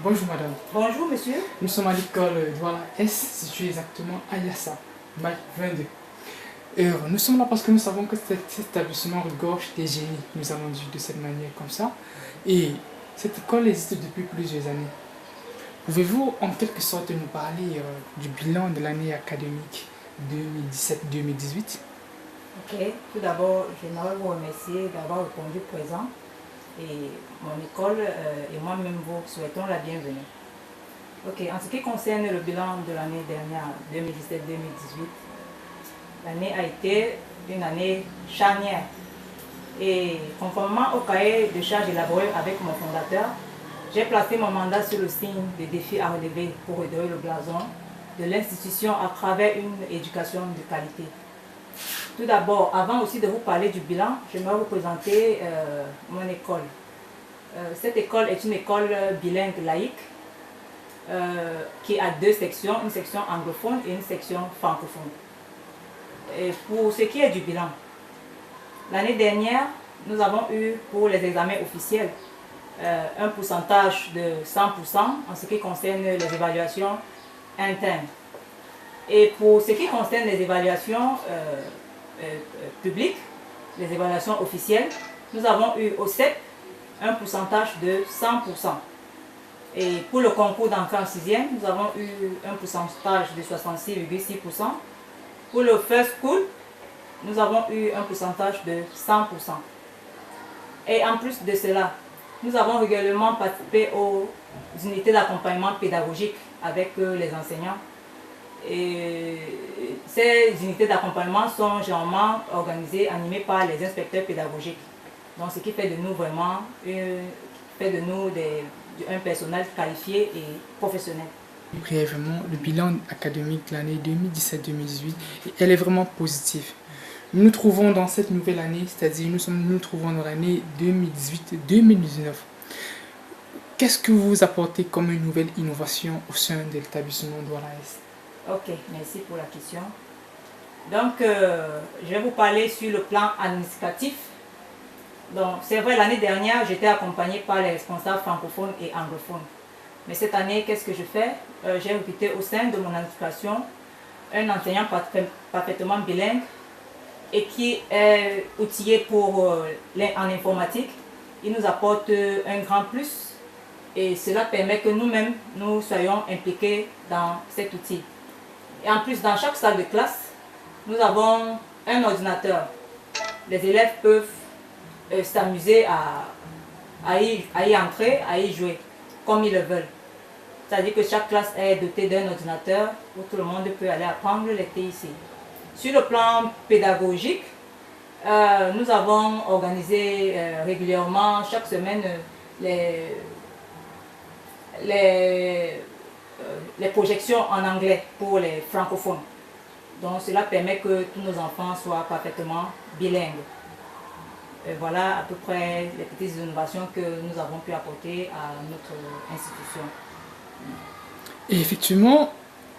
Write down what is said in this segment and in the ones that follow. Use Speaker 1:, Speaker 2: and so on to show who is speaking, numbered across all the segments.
Speaker 1: Bonjour madame.
Speaker 2: Bonjour monsieur.
Speaker 1: Nous sommes à l'école Douala S, située exactement à Yassa, bac 22. Nous sommes là parce que nous savons que cet établissement regorge des génies, nous allons dire de cette manière comme ça. Et cette école existe depuis plusieurs années. Pouvez-vous en quelque sorte nous parler du bilan de l'année académique 2017-2018?
Speaker 2: Ok, tout d'abord, j'aimerais vous remercier d'avoir répondu présent. Et mon école et moi-même vous souhaitons la bienvenue. Ok, en ce qui concerne le bilan de l'année dernière, 2017-2018, l'année a été une année charnière. Et conformément au cahier de charges élaboré avec mon fondateur, j'ai placé mon mandat sur le signe des défis à relever pour redorer le blason de l'institution à travers une éducation de qualité. Tout d'abord, avant aussi de vous parler du bilan, j'aimerais vous présenter mon école. Cette école est une école bilingue laïque qui a deux sections, une section anglophone et une section francophone. Et pour ce qui est du bilan, l'année dernière, nous avons eu pour les examens officiels un pourcentage de 100% en ce qui concerne les évaluations internes. Et pour ce qui concerne les évaluations publiques, les évaluations officielles, nous avons eu au CEP un pourcentage de 100%. Et pour le concours d'entrée en 6e, nous avons eu un pourcentage de 66,6%. Pour le First School, nous avons eu un pourcentage de 100%. Et en plus de cela, nous avons régulièrement participé aux unités d'accompagnement pédagogique avec les enseignants. Et ces unités d'accompagnement sont généralement organisées, animées par les inspecteurs pédagogiques. Donc ce qui fait de nous vraiment un personnel qualifié et professionnel.
Speaker 1: Brièvement, le bilan académique de l'année 2017-2018, elle est vraiment positive. Nous nous trouvons dans cette nouvelle année, c'est-à-dire nous trouvons dans l'année 2018-2019. Qu'est-ce que vous apportez comme une nouvelle innovation au sein de l'établissement Douala S?
Speaker 2: Ok, merci pour la question. Donc, je vais vous parler sur le plan administratif. Donc, c'est vrai, l'année dernière, j'étais accompagnée par les responsables francophones et anglophones. Mais cette année, qu'est-ce que je fais? J'ai recruté au sein de mon administration un enseignant parfaitement bilingue et qui est outillé en informatique. Il nous apporte un grand plus et cela permet que nous-mêmes, nous soyons impliqués dans cet outil. Et en plus, dans chaque salle de classe, nous avons un ordinateur. Les élèves peuvent s'amuser à y entrer, à y jouer, comme ils le veulent. C'est-à-dire que chaque classe est dotée d'un ordinateur où tout le monde peut aller apprendre les TIC. Sur le plan pédagogique, nous avons organisé régulièrement, chaque semaine, les projections en anglais pour les francophones. Donc cela permet que tous nos enfants soient parfaitement bilingues. Et voilà à peu près les petites innovations que nous avons pu apporter à notre institution.
Speaker 1: Et effectivement,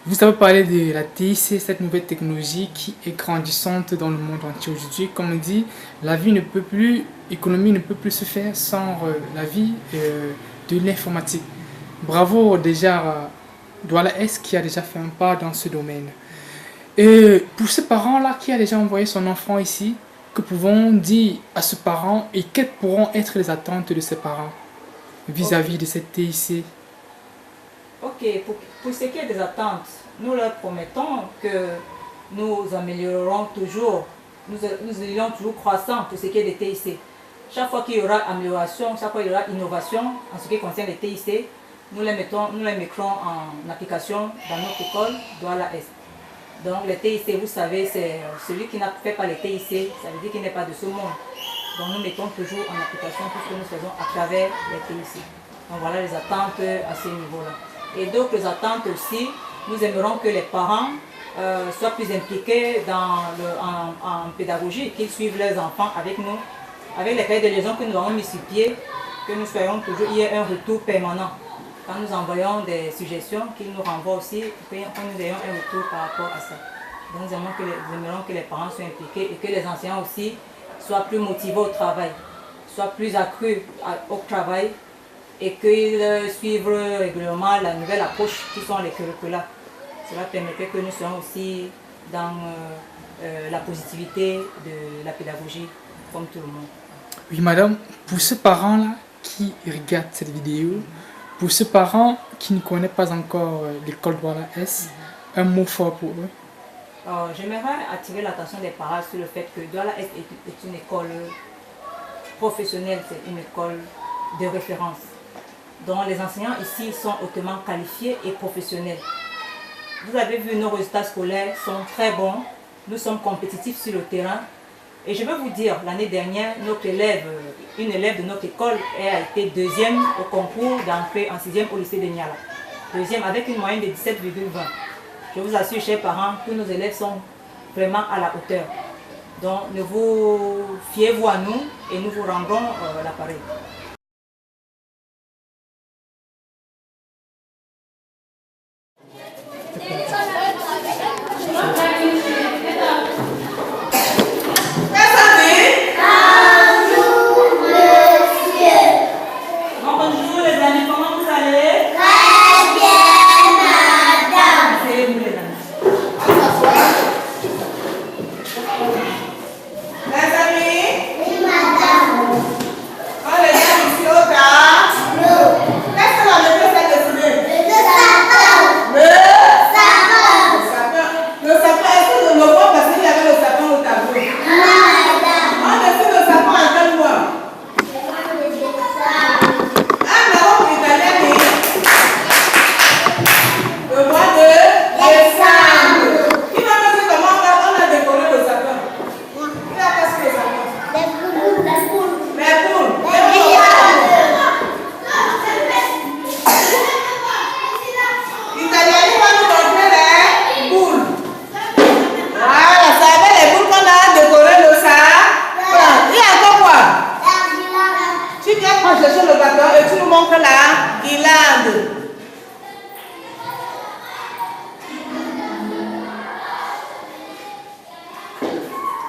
Speaker 1: vous avez parlé de la TIC, cette nouvelle technologie qui est grandissante dans le monde entier aujourd'hui. Comme on dit, l'économie ne peut plus se faire sans la vie de l'informatique. Bravo déjà à Douala S qui a déjà fait un pas dans ce domaine. Et pour ce parent-là qui a déjà envoyé son enfant ici, que pouvons dire à ce parent et quelles pourront être les attentes de ces parents vis-à-vis de cette TIC?
Speaker 2: Ok, pour ce qui est des attentes, nous leur promettons que nous améliorerons toujours, nous irons toujours croissant pour ce qui est des TIC. Chaque fois qu'il y aura amélioration, chaque fois qu'il y aura innovation en ce qui concerne les TIC, nous les mettrons en application dans notre école Douala Est. Donc les TIC, vous savez, c'est celui qui n'a fait pas les TIC, ça veut dire qu'il n'est pas de ce monde. Donc nous mettons toujours en application tout ce que nous faisons à travers les TIC. Donc voilà les attentes à ce niveau-là. Et d'autres attentes aussi, nous aimerions que les parents soient plus impliqués en pédagogie, qu'ils suivent leurs enfants avec nous, avec les cahiers de liaison que nous avons mis sur pied, que nous soyons toujours, il y ait un retour permanent. Quand nous envoyons des suggestions, qu'ils nous renvoient aussi, que nous ayons un retour par rapport à ça. Donc nous aimerions que les parents soient impliqués et que les enseignants aussi soient plus motivés au travail, soient plus accrus au travail et qu'ils suivent régulièrement la nouvelle approche qui sont les curricula. Cela permettrait que nous soyons aussi dans la positivité de la pédagogie comme tout le monde.
Speaker 1: Oui, madame, pour ces parents-là qui regardent cette vidéo, pour ces parents qui ne connaissent pas encore l'école Douala S, un mot fort pour eux.
Speaker 2: J'aimerais attirer l'attention des parents sur le fait que Douala S est une école professionnelle, c'est une école de référence, dont les enseignants ici sont hautement qualifiés et professionnels. Vous avez vu, nos résultats scolaires sont très bons, nous sommes compétitifs sur le terrain. Et je veux vous dire, l'année dernière, une élève de notre école a été deuxième au concours d'entrée en 6e au lycée de Niala. Deuxième avec une moyenne de 17,20. Je vous assure, chers parents, que nos élèves sont vraiment à la hauteur. Donc, ne vous fiez-vous à nous et nous vous rendrons l'appareil.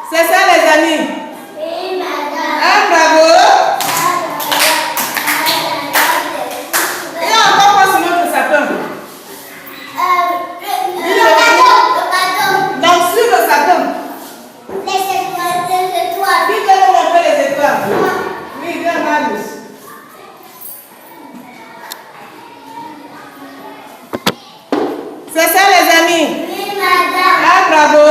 Speaker 2: C'est ça les amis? Oui, madame. Ah, bravo. Et encore quoi sur notre sapin? Le cadeau. Donc sur le sapin. Les étoiles. Qui peut nous montrer les étoiles? Oui, viens Marius. C'est ça les amis? Oui, madame. Ah, bravo.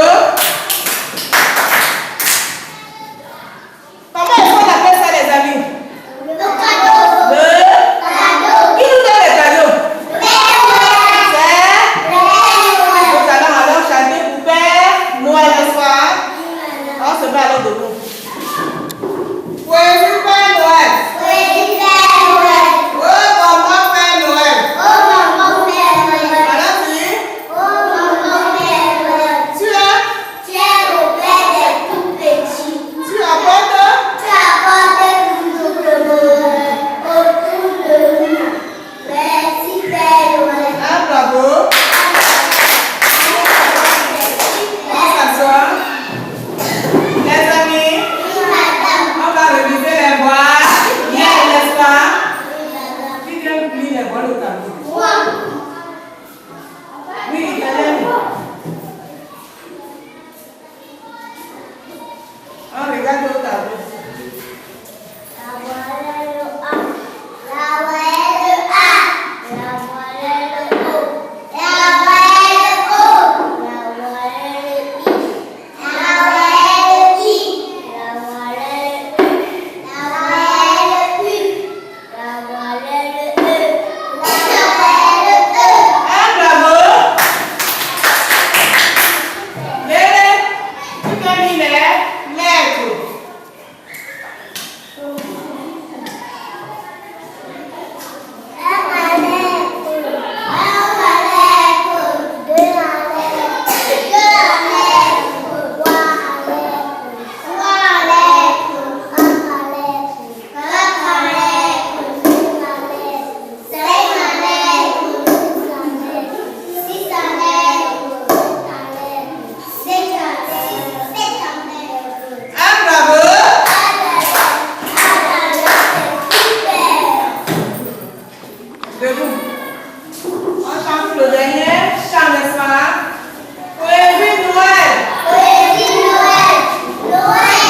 Speaker 2: On chante le dernier chant, n'est-ce pas? Poésie Noël.
Speaker 3: Poésie Noël. Noël.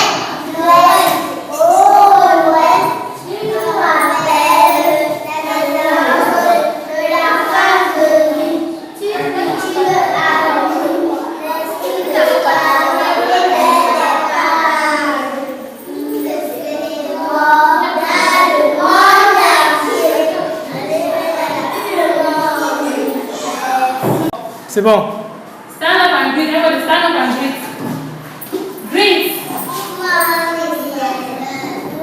Speaker 3: Noël. Oh Noël, tu nous rappelles la naissance de la femme venue. Tu me à nous, l'esprit de parole et la parole. Nous espérons dans le monde entier.
Speaker 1: C'est bon.
Speaker 4: Stand up and greet. Everybody stand up and greet. Greet.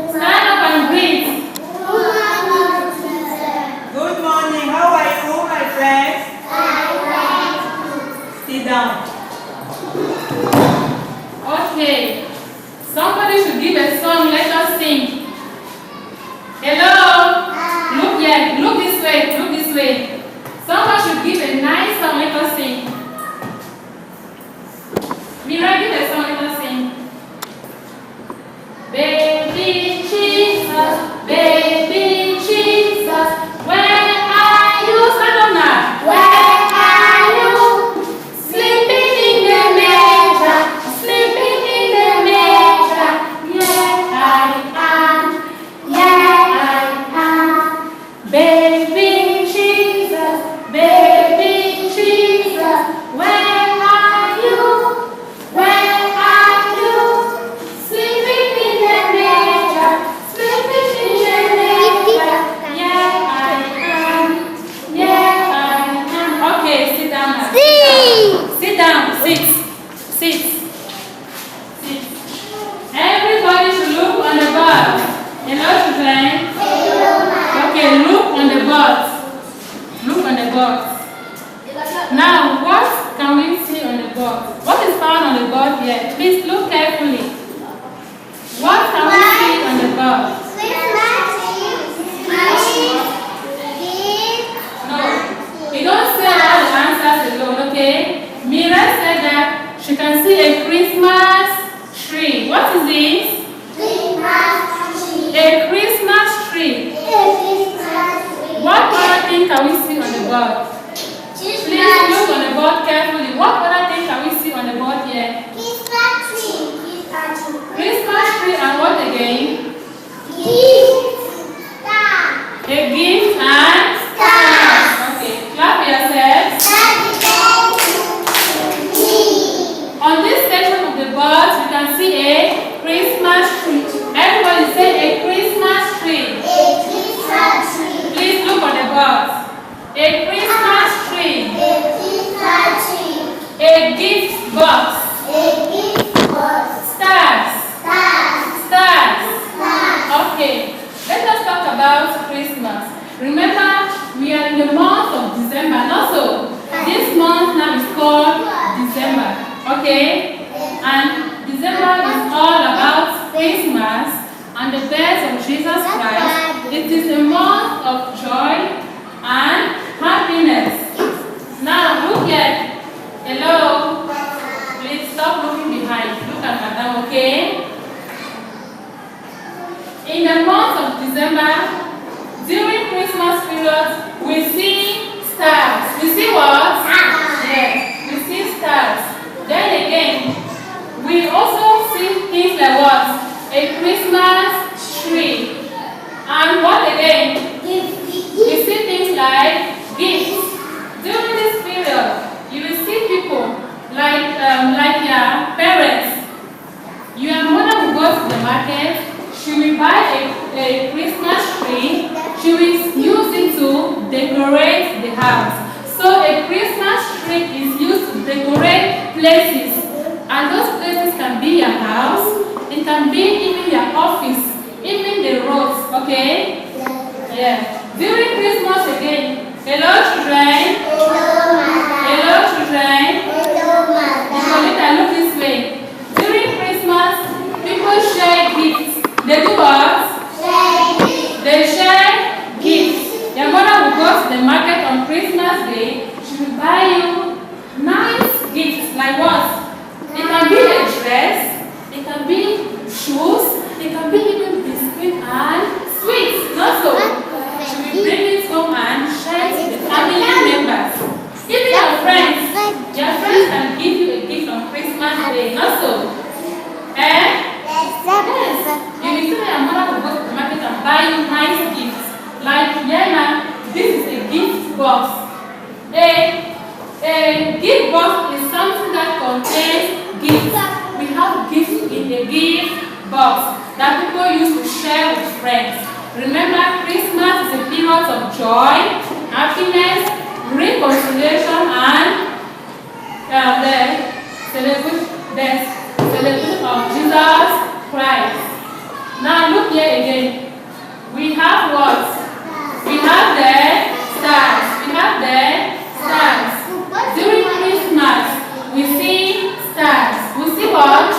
Speaker 4: Stand up and greet.
Speaker 2: Good morning. How are you, my friends? Sit down.
Speaker 4: Okay. Somebody should give a song. Let us sing. Hello. Look here. Look this way. Look this way. Someone should give a nice song. Let us sing. Mira, give a song. Let us sing. Baby Jesus, baby Jesus, where are you? Stand up now. Where are you? Sleeping in the manger, sleeping in the manger. Yeah, I am. Yeah, I am. Baby Jesus, baby Jesus, where are you? Where are you? Sleeping in the manger, sleeping in the manger. Yeah, I am. Yeah, I am. Okay, sit down now. Sit down. Sit. Sit. Sit. Everybody should look on the board. Hello, children. Okay, look on the board. Look on the board. Now, what can we see on the board? What is found on the board here? Please look carefully. What can we see on the board? No, you don't say all the answers alone, okay? Mira said that she can see a Christmas tree. What is this? A Christmas tree. What other thing can we see on the board? Please look on the board carefully. What other thing can we see on the board here? Christmas tree and what again? A gift and star. Okay, clap yourselves. On this section of the board, you can see a Christmas tree. Everybody say a Christmas tree. Please look on the board. A Christmas tree. A gift box. Stars. Stars. Okay. Let us talk about Christmas. Remember, we are in the month of December. And also, this month now is called December. Okay? And December is all about Christmas and the birth of Jesus Christ. It is a month of joy and happiness. Now, look at. Hello? Please stop looking behind. Look at Madam, okay? In the month of December, during Christmas period, we see stars. We see what? Yes, we see stars. Then again, we also see things like what? A Christmas tree. And what again? We see things like gifts. During this period, you will see people like your parents. Your mother will go to the market. She will buy a Christmas tree. She will use it to decorate the house. So a Christmas tree is used to decorate places. And those places can be your house. It can be even your office. Even the roads. Okay? Yeah. During Christmas again. Hello children. Hello children. Nicolita, look this way. During Christmas, people share gifts. They do what? They share gifts. Your mother will go to the market on Christmas Day. She will buy you nice gifts. Like what? It can be a dress. It can be shoes. It can be even biscuit and sweets. Not so. She will bring it home and share box. A gift box is something that contains gifts. We have gifts in the gift box that people use to share with friends. Remember, Christmas is a period of joy, happiness, reconciliation, and the celebration of Jesus Christ. Now look here again. We have what? We have the stars. We have the stars. During Christmas, we see stars. We see what?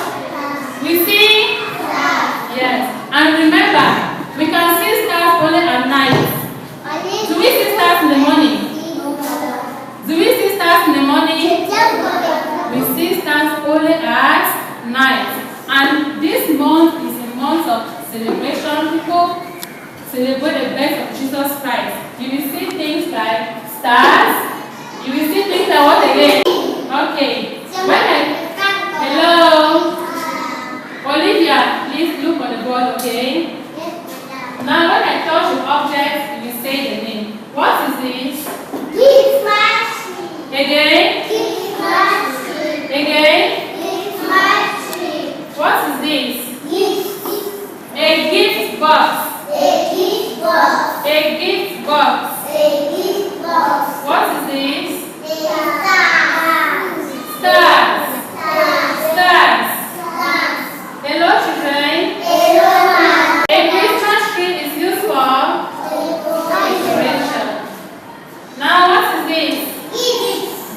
Speaker 4: We see stars. Yes. And remember, we can see stars only at night. Do we see stars in the morning? Do we see stars in the morning? We see stars only at night. And this month is a month of celebration. People celebrate the birth of Jesus Christ. You will see things like stars. You will see things like what again? Okay. Hello. Olivia, please look on the board, okay? Now when I touch the object, you will say the name. What is this? Again? Again? What is this? A gift box. A gift box. What is this? Stars. Stars. Hello, children. A Christmas tree is used for decoration. Now, what is this?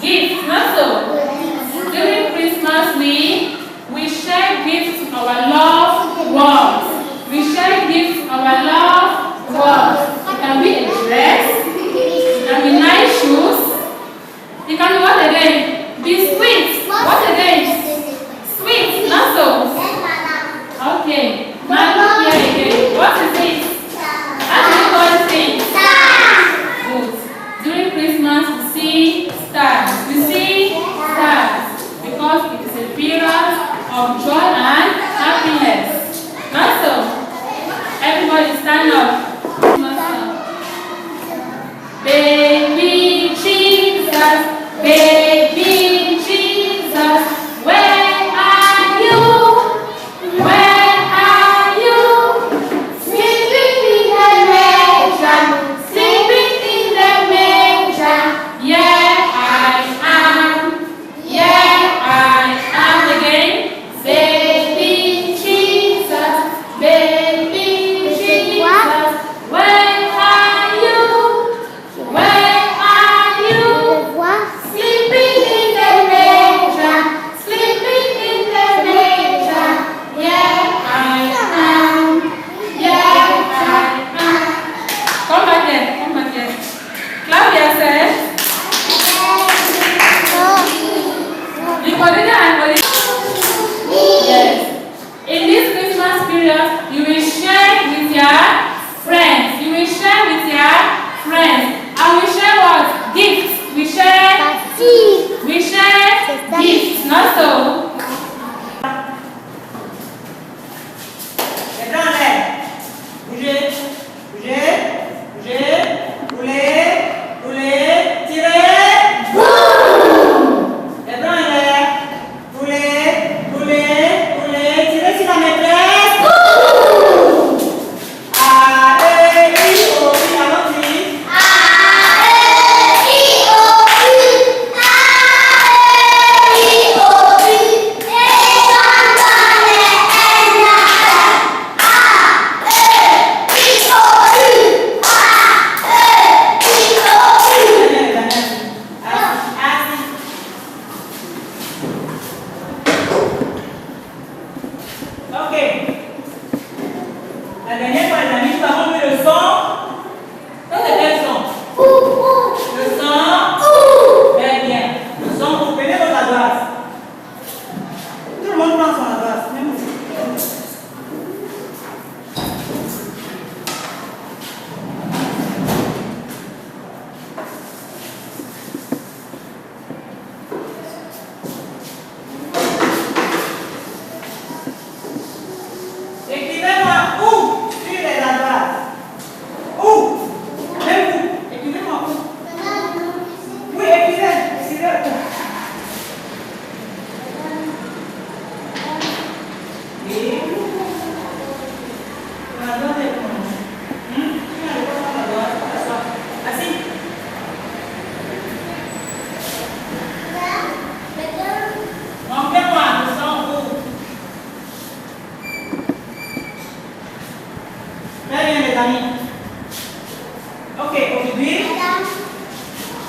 Speaker 4: Gifts. Not so. During Christmas, we share gifts to our loved ones. We share gifts to our loved ones. It can be a dress. It can be nice shoes. It can be what again? Be sweet. What again? Sweet. Not so. Okay. Now look here again. What is this? How do you call this? Good. During Christmas, we see stars. We see stars because it is a period of joy and happiness. Not so. Everybody stand up. Baby Jesus, baby Jesus, where are you? Where are you? Sleeping in the manger, sleeping in the manger. Yeah, I am. Yeah, I am again. Baby Jesus, baby Jesus, where are you? Where are you? Sleeping in the manger, sleeping in the manger. Yeah, I am. Yeah, I am. Come back here, come back here. Claudia said, Nicolina and Olivia. Yes. In this Christmas period, you will share with your friends. You will share with your friends. And we share what? Gifts. We share gifts. Not so.
Speaker 3: A, E, O, U.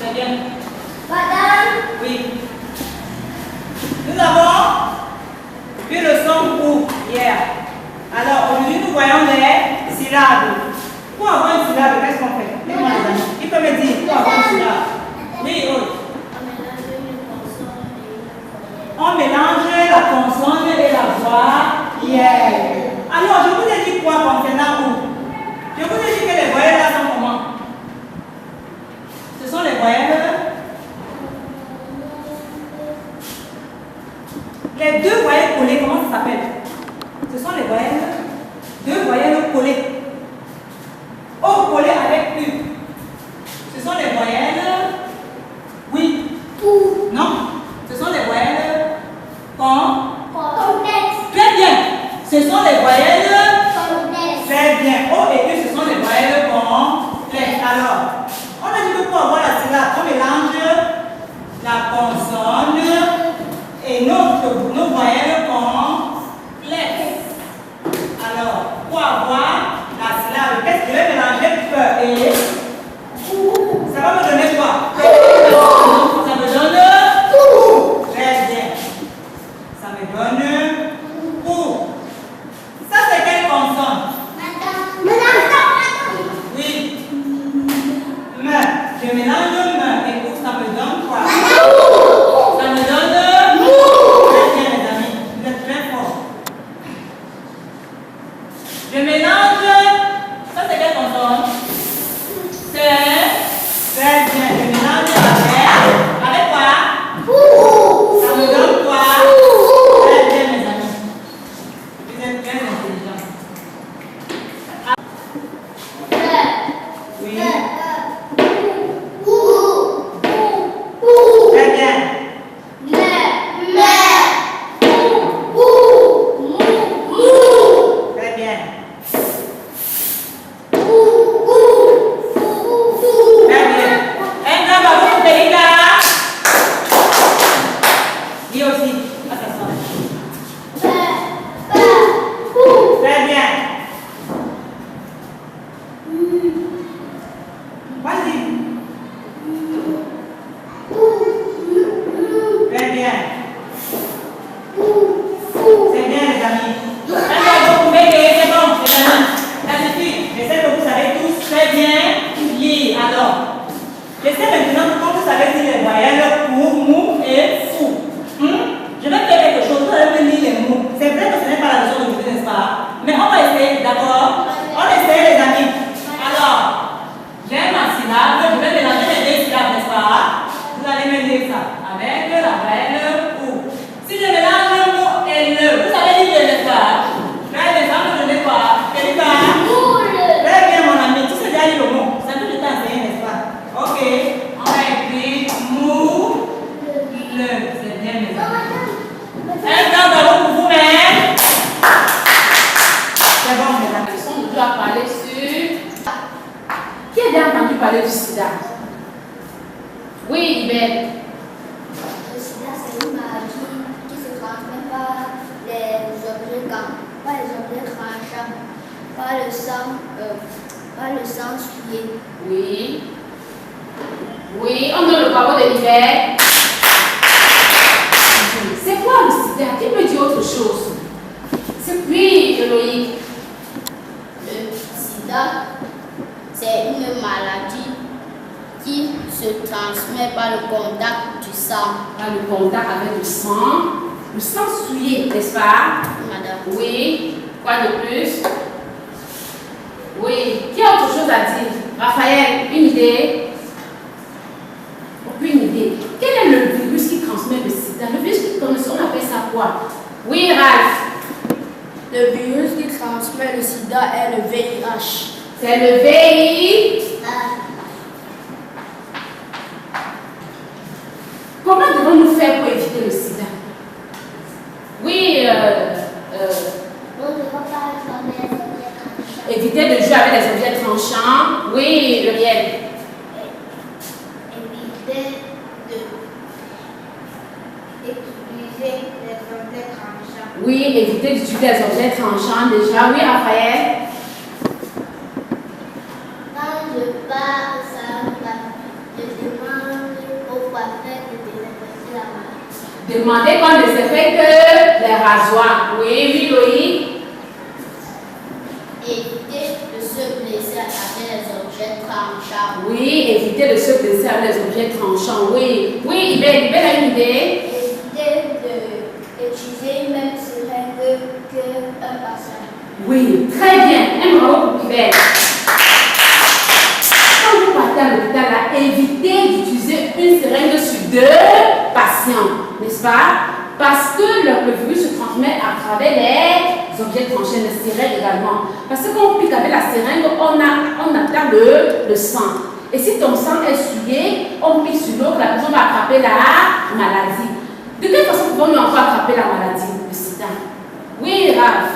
Speaker 2: Très bien.
Speaker 3: Madame.
Speaker 2: Oui. Nous avons vu le son ou hier. Alors aujourd'hui nous voyons les syllabes. Pour avoir une syllabe, qu'est-ce qu'on fait? Dites-moi les amis. Qui peut me dire pour avoir une syllabe? Oui, oui. On mélange la consonne et la voix. Yeah. Alors, je vous ai dit quoi concernant où? Je vous ai dit que les voyelles là sont comment? Ce sont les voyelles. Les deux voyelles collées, comment ça s'appelle? Ce sont les voyelles. Deux voyelles collées. O collé avec U. Ce sont les voyelles. Oui.
Speaker 3: Ou.
Speaker 2: Non. Ce sont les voyelles.
Speaker 3: Complexe.
Speaker 2: Très bien. Ce sont les voyelles.
Speaker 3: Complexe.
Speaker 2: Très bien. O et U, ce sont les voyelles complexes. Alors, on a dit que pour avoir la syllabe, on mélange la consonne et nos voyelles complexes. Alors, pour avoir la syllabe, qu'est-ce que je vais mélanger peu et ça va me donner quoi? Ça me donne ou. Très bien. Ça me donne ou. Ça, c'est quelle consonne?
Speaker 3: Madame.
Speaker 2: Oui. Me. Je mélange me et ou, ça me donne quoi? Ça me donne mou. Très bien, mes amis. Vous êtes très forts. Je mélange. Ça, c'est quelle consonne? C'est. Très bien. Je mélange avec quoi? Ça me donne quoi? Très bien, mes amis. Vous êtes très intelligents. Oui. Très bien. Très bien. Très bien. Un grand bravo pour Félika. Dis aussi. À s'asseoir. Très bien. Vas-y. Très bien. C'est bien, les amis. Un bravo pour Médée. C'est bon, les amis. Ça suffit. Je sais que vous savez tous très bien lire. Alors, je sais maintenant comment vous savez dire les voyelles pour, mou et fou. Je vais faire quelque chose, vous allez me lire les mots. C'est vrai que ce n'est pas la leçon d'aujourd'hui, n'est-ce pas? Mais on va essayer, d'accord? On essaie, les amis. Alors, j'ai ma syllabe, je vais mélanger les deux syllabes, n'est-ce pas? Vous allez me dire ça avec la voyelle ou. Si je mélange le mot et le, vous savez lire, n'est-ce pas? Très bien, ça me donne quoi? Quelqu'un? Très bien, mon ami, tu sais déjà lire le mot. Ça peut t'enseigner, n'est-ce pas? Ok, on va écrire mou, le. C'est bien, mes amis. Un grand bravo pour vous-même. C'est bon, mes amis.
Speaker 4: La leçon d'aujourd'hui a parlé sur. Qui a déjà entendu parler du sida? Oui, Ibel.
Speaker 3: Le sida, c'est une maladie qui se transmet par les objets tranchants, par le sang souillé.
Speaker 4: Oui. Oui, on donne le bravo de l'hiver. C'est quoi le sida? Qui peut dire autre chose? C'est puis, Eloïque.
Speaker 5: Le sida, c'est une maladie qui se transmet par le contact du sang.
Speaker 4: Par le contact avec le sang souillé, n'est-ce pas?
Speaker 5: Madame.
Speaker 4: Oui. Quoi de plus? Oui. Qui a autre chose à dire? Raphaël, une idée? Aucune idée. Quel est le virus qui transmet le sida? Le virus qui transmet, on appelle ça quoi? Oui, Ralph.
Speaker 5: Le virus qui transmet le sida est le VIH.
Speaker 4: C'est le VIH. Comment devons-nous faire pour éviter le sida? Oui,
Speaker 3: On ne va pas utiliser les objets tranchants.
Speaker 4: éviter de jouer avec les objets tranchants. Oui, Uriel.
Speaker 3: Éviter d'utiliser les objets tranchants.
Speaker 4: Oui, éviter d'utiliser les objets tranchants déjà. Oui, Raphaël.
Speaker 3: Quand je pars au salon, je demande avec le désinfecter la main.
Speaker 4: Demandez qu'on désinfecte les rasoirs. Oui, oui, Loïc.
Speaker 3: Éviter de se blesser avec les objets tranchants.
Speaker 4: Oui, éviter de se blesser avec les objets tranchants. Oui, oui, Ibel a une idée.
Speaker 3: Éviter d'utiliser une même seringue qu'un patient.
Speaker 4: Oui, très bien. Un bravo pour Ibel. Quand vous partez à l'hôpital, évitez d'utiliser une seringue sur 2 patients, n'est-ce pas? Parce que le virus se transmet à travers les objets tranchés, les seringues également. Parce que quand on pique avec la seringue, on atteint le sang. Et si ton sang est souillé, on pique sur l'autre, la personne va attraper la maladie. De quelle façon pouvons-nous encore attraper la maladie, le sida? Oui, Raph.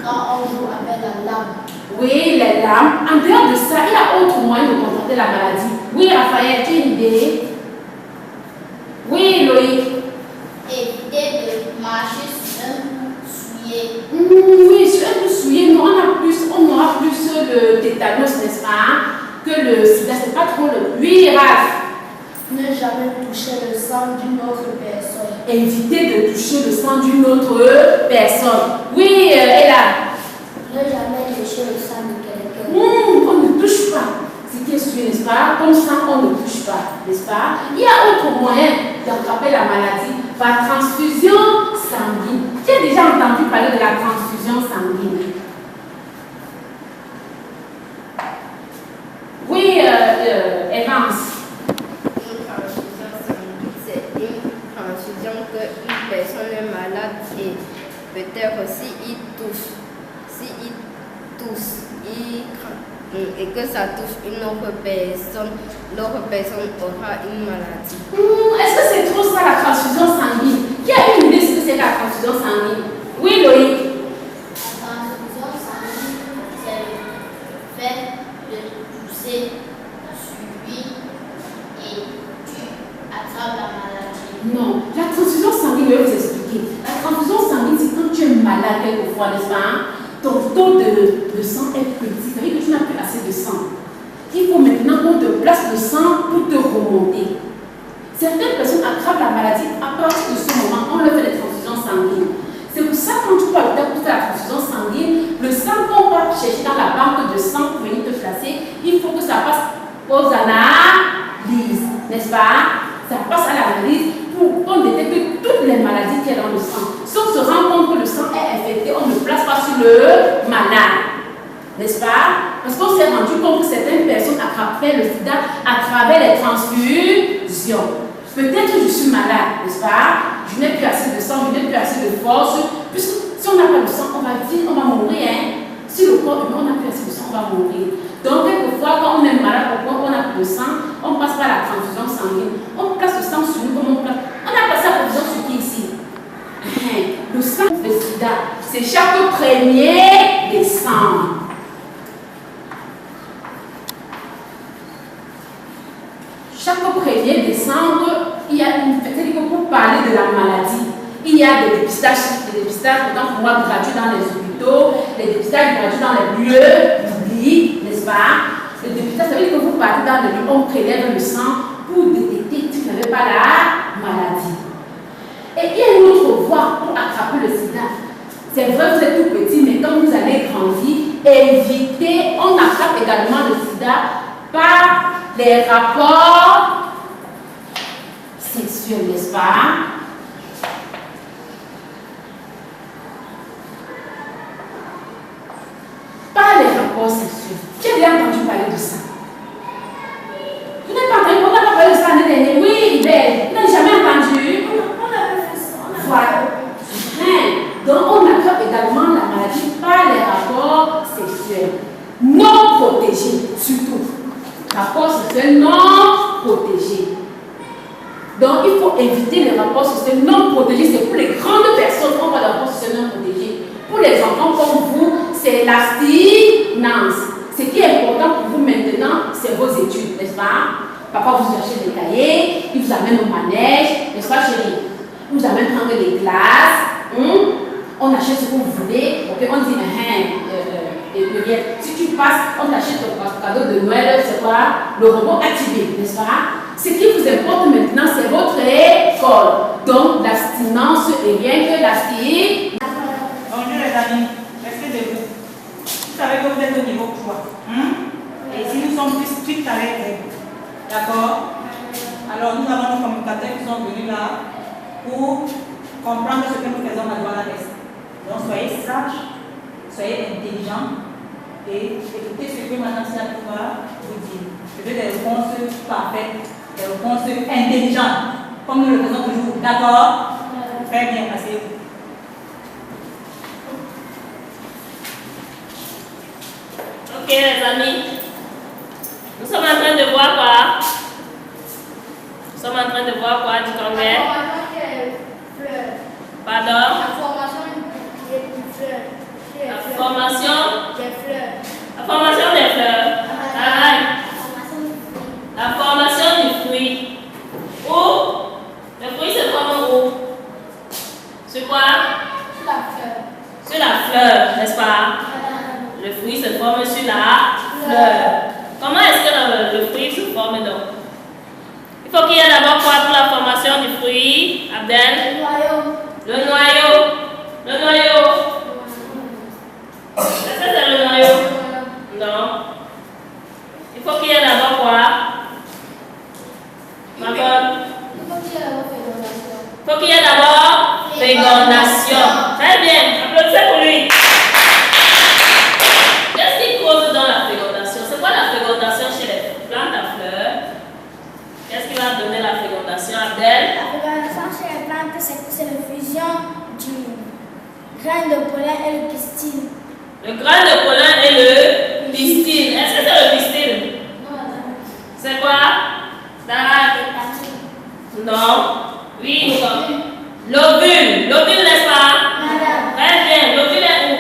Speaker 3: Quand on joue avec la lame.
Speaker 4: Oui, les lames. En dehors de ça, il y a autre moyen de contracter la maladie. Oui, Raphaël, tu as une idée? Oui, Loïc.
Speaker 3: Éviter de marcher sur un bout souillé.
Speaker 4: Oui, sur un bout souillé, on aura plus le tétanos, n'est-ce pas, que le sida. C'est pas trop le. Oui, Raph.
Speaker 5: Ne jamais toucher le sang d'une autre personne.
Speaker 4: Éviter de toucher le sang d'une autre personne. Oui, Ella.
Speaker 3: Ne jamais lécher le sang de quelqu'un.
Speaker 4: On ne touche pas. C'est qui est sûr, n'est-ce pas? Ton sang, on ne touche pas, n'est-ce pas? Il y a autre moyen d'attraper la maladie par transfusion sanguine. Tu as déjà entendu parler de la transfusion sanguine? Oui, Evans.
Speaker 6: Une transfusion sanguine, c'est une transfusion qu'une personne est malade et peut-être s'il tousse, et que ça touche une autre personne, l'autre personne aura une maladie.
Speaker 4: Est-ce que c'est trop ça la transfusion sanguine? Qui a une idée de ce que c'est la transfusion sanguine? Oui, Loïc.
Speaker 3: La transfusion sanguine, c'est le fait de pousser sur lui et tu attrapes la maladie.
Speaker 4: Non, la transfusion sanguine, je vais vous expliquer. La transfusion sanguine, c'est quand tu es malade quelquefois, n'est-ce pas? Ton taux de sang est petit, ça veut dire que tu n'as plus assez de sang. Il faut maintenant qu'on te place le sang pour te remonter. Certaines personnes attrapent la maladie à partir de ce moment, on leur fait des transfusions sanguines. C'est pour ça que quand tu vas à l'hôpital pour faire la transfusion sanguine, le sang qu'on va chercher dans la banque de sang pour venir te placer, il faut que ça passe aux analyses, n'est-ce pas? Ça passe à l'analyse pour qu'on détecte toutes les maladies qu'il y a dans le sang. Si on se rend compte que le sang est infecté, on ne place pas sur le malade. N'est-ce pas? Parce qu'on s'est rendu compte que certaines personnes attrapaient le sida à travers les transfusions. Peut-être que je suis malade, n'est-ce pas? Je n'ai plus assez de sang, je n'ai plus assez de force. Puisque si on n'a pas de sang, on va mourir. Hein? Si le corps humain, on n'a plus assez de sang, on va mourir. Donc, quelquefois, quand on est malade, on n'a plus de sang, on passe par la transfusion sanguine. On place le sang sur nous comme on place. On a passé la transfusion sur qui ici? Le sang de sida, c'est chaque 1er décembre. Chaque 1er décembre, il y a une fête. C'est-à-dire que pour parler de la maladie, il y a des dépistages autant pour moi gratuits dans les hôpitaux, les dépistages gratuits dans les lieux publics, n'est-ce pas? Le dépistage, ça veut dire que vous partez dans les lieux, on prélève le sang pour détecter que tu n'avais pas la maladie. Et il y a une autre voie pour attraper le sida. C'est vrai, vous êtes tout petit, mais quand vous allez grandir, évitez, on attrape également le sida par les rapports sexuels, n'est-ce pas? Par les rapports sexuels. Tu as déjà entendu parler de ça? Tu n'as pas entendu, on n'a pas parlé de ça l'année dernière. Oui, Ibel, tu n'as jamais entendu?
Speaker 3: On avait fait ça.
Speaker 4: Voilà. Donc, on attrape également la maladie par les rapports sexuels non protégés, surtout. Rapports sexuels non protégés. Donc, il faut éviter les rapports sexuels non protégés. C'est pour les grandes personnes qu'on va les rapports sexuels non protégés. Pour les enfants comme vous, c'est l'abstinence. Ce qui est important pour vous maintenant, c'est vos études, n'est-ce pas? Papa vous achète des cahiers, il vous amène au manège, n'est-ce pas, chérie? Il vous amène prendre des classes. On achète ce que vous voulez. Okay, on dit, si tu passes, on t'achète ton cadeau de Noël, c'est quoi? Le robot activé, n'est-ce pas? Ce qui vous importe maintenant, c'est sol. Donc, l'abstinence est rien que l'abstinence.
Speaker 2: Bonjour les amis, restez debout. Vous savez que vous êtes au niveau 3. Et si nous sommes plus stricts avec vous, d'accord? Alors nous avons nos communicateurs qui sont venus là pour comprendre ce que nous faisons dans la test. Donc soyez sages, soyez intelligents et écoutez ce que Mme Siatouba vous dit. Je veux des réponses parfaites, des réponses intelligentes, comme nous le faisons toujours. D'accord? Très bien, passez-vous.
Speaker 7: Ok les amis, nous sommes en train de voir quoi? Nous sommes en train de voir quoi du congrès? Pardon?
Speaker 3: La formation des fleurs.
Speaker 7: La formation
Speaker 3: Des fleurs.
Speaker 7: La formation des fleurs. La formation du fruit. Où? Le fruit se forme où? Sur quoi?
Speaker 3: Sur la fleur.
Speaker 7: Sur la fleur, n'est-ce pas? Le fruit se forme sur la fleur. Comment est-ce que le fruit se forme donc? Il faut qu'il y ait d'abord quoi pour la formation du fruit, Abdel?
Speaker 3: Le noyau.
Speaker 7: Le noyau. Le noyau. Est-ce que c'est le noyau? Non. Il faut qu'il y ait d'abord quoi? Ma bonne?
Speaker 3: Il faut qu'il y ait d'abord fécondation.
Speaker 7: Il faut qu'il y ait d'abord fécondation. Très bien. Applaudissez pour lui. Qu'est-ce qui cause dans la fécondation? C'est quoi la fécondation chez les plantes à fleurs? Qu'est-ce qui va donner la fécondation, Abdel?
Speaker 3: La fécondation chez les plantes, c'est la fusion du grain de pollen et le pistil.
Speaker 7: Le grain de pollen et le pistil. Est-ce que c'est le pistil?
Speaker 3: Non, madame.
Speaker 7: C'est quoi? Sarah? Non. Oui, l'ovule. L'ovule, n'est-ce pas?
Speaker 3: Madame.
Speaker 7: Très bien. L'ovule est où?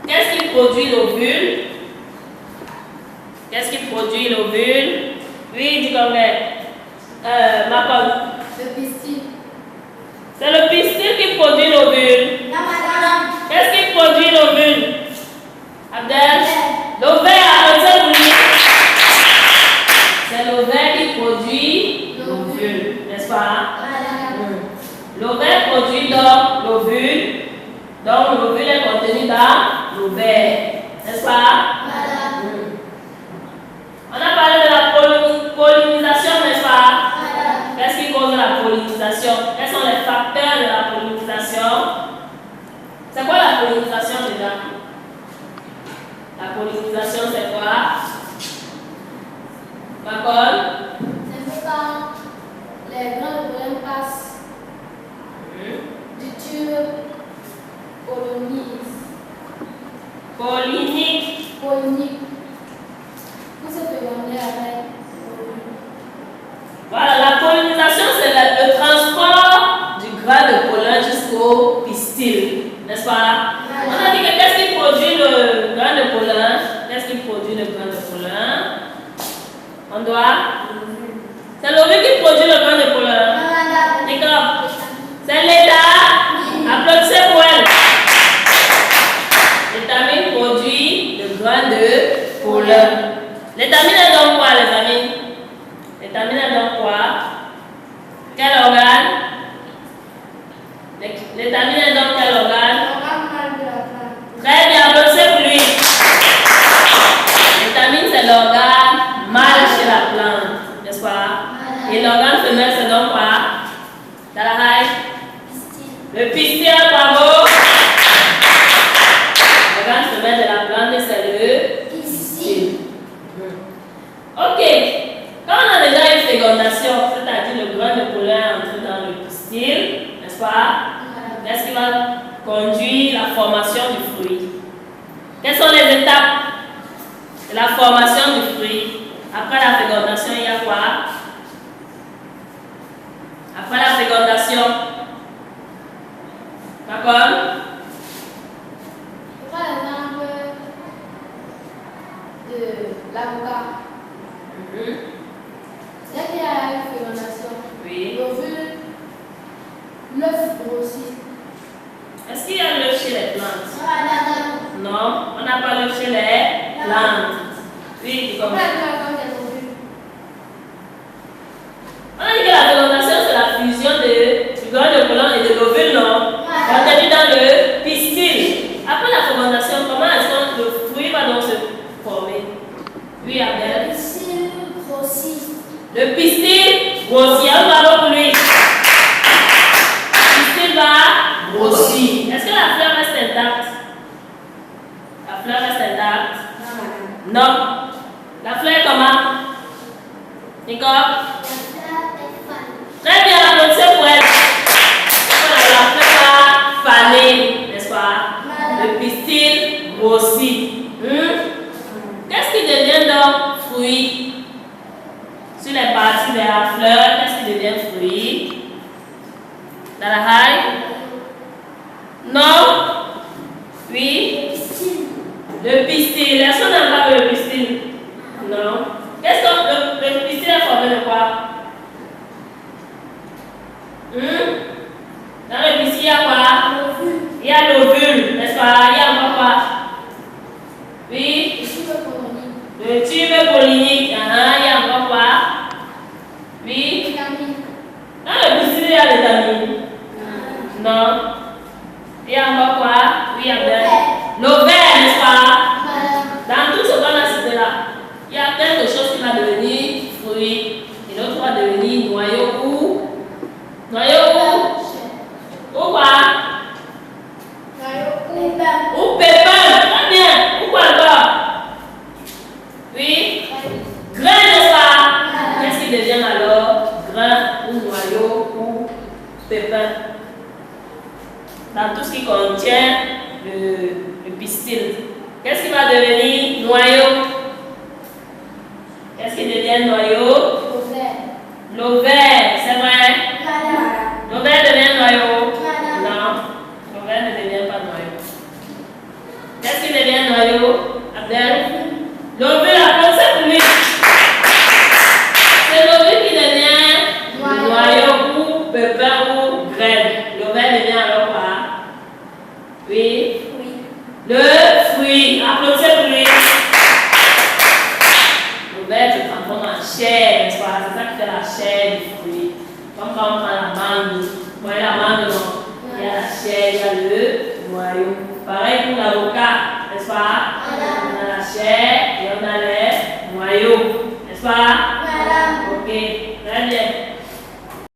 Speaker 7: Qu'est-ce qui produit l'ovule? Qu'est-ce qui produit l'ovule? Oui, dis comme ma pomme.
Speaker 3: Le pistil.
Speaker 7: C'est le pistil qui produit l'ovule.
Speaker 3: Non, madame.
Speaker 7: Qu'est-ce qui produit l'ovule? Abdel? L'ovaire, c'est l'ovaire qui produit l'ovule, n'est-ce pas?
Speaker 3: Madame.
Speaker 7: L'ovaire produit donc l'ovule. Donc l'ovule est contenu dans l'ovaire, n'est-ce pas?
Speaker 3: Madame.
Speaker 7: On a parlé de la pollinisation, n'est-ce pas?
Speaker 3: Madame.
Speaker 7: Qu'est-ce qui cause la pollinisation? Quels sont les facteurs de la pollinisation? C'est quoi la pollinisation déjà? La pollinisation, c'est quoi? Macole?
Speaker 3: C'est quand les grains de pollen passent du tube
Speaker 7: Pollinique.
Speaker 3: Pour se féconder avec.
Speaker 7: Voilà, la pollinisation, c'est le transport du grain de pollen jusqu'au pistil, n'est-ce pas? On a dit que qu'est-ce qui produit le grain de pollen? Qu'est-ce qui produit le grain de pollen? On doit? C'est l'ovule qui produit le grain de pollen. D'accord. C'est l'état. Applaudissez pour elle. L'étamine produit le grain de pollen. L'étamine est donc quoi, les amis? L'étamine est donc quoi? Quel organe? L'étamine est donc quel organe? Très bien, applaudissez pour lui. L'étamine, c'est l'organe mâle chez la plante, n'est-ce pas? Et l'organe femelle, c'est donc quoi? Dalahai? Le pistil, bravo. L'organe femelle de la plante, c'est le pistil. Ok. Quand on a déjà une fécondation, c'est-à-dire le grain de pollen entré dans le pistil, n'est-ce pas? Qu'est-ce qui va conduire la formation du fruit? Quelles sont les étapes de la formation du fruit? Après la fécondation, il y a quoi? Après la fécondation, d'accord?
Speaker 3: Par exemple, de l'avocat. Dès qu'il y a une fécondation,
Speaker 7: Oui.
Speaker 3: l'ovule, l'œuf grossit.
Speaker 7: Est-ce qu'il y a l'œuf chez les plantes? Non, on n'a pas l'œuf chez les plantes. Oui, comme on a dit que la fécondation, c'est la fusion l'ovule, non? Contenu dans le pistil. Après la fermentation, comment est-ce que le fruit va donc se former? Oui, Abdel.
Speaker 3: Le pistil grossit.
Speaker 7: Le pistil grossit. On va voir pour lui. Le pistil va grossir. Est-ce que la fleur reste intacte? La fleur reste intacte? Non. La fleur est comment? Nicole? Très bien, applaudissez pour elle. Voilà, la fleur va faner, n'est-ce pas? Le pistil grossit. Qu'est-ce qui devient donc fruit? Sur les parties de la fleur, qu'est-ce qui devient fruit? Dans la haille? Non? Oui? Le pistil. Est-ce qu'on a pas le pistil? Non. Qu'est-ce que le pistil est formé de quoi? Dans le pistil, il y a quoi? Il y a l'ovule, n'est-ce pas? Il y a encore quoi? Oui? Le tube pollinique. Il y a encore quoi? Oui? Dans le pistil, il y a les amis. Non. Il y a encore quoi? Oui, il y a l'ovaire, n'est-ce pas? Dans tout ce qu'on a cité là, il y a quelque chose qui va devenir fruit et l'autre va devenir noyau ou quoi? Ou pépin. Très bien. Ou quoi encore? Oui? Grain, n'est-ce pas? Qu'est-ce qui devient alors? Grain ou noyau ou pépin? Dans tout ce qui contient le pistil. Qu'est-ce qui va devenir noyau? Qu'est-ce qui devient noyau? L'ovaire, c'est vrai? L'ovaire devient noyau? Non, l'ovaire ne devient pas noyau. Qu'est-ce qui devient noyau? Abdel? L'ovule, applaudissez pour lui. C'est l'ovule qui devient noyau ou pépin ou graine. L'ovaire devient alors quoi? Oui? Le fruit. Applaudissez pour lui. L'ovaire se transforme en chair, n'est-ce pas? C'est ça qui fait la chair du fruit. Comme quand on prend la mangue. Vous voyez la mangue, non? Il y a la chair, il y a le noyau. Pareil pour l'avocat, n'est-ce pas? On a la chair et on a les noyaux, n'est-ce pas?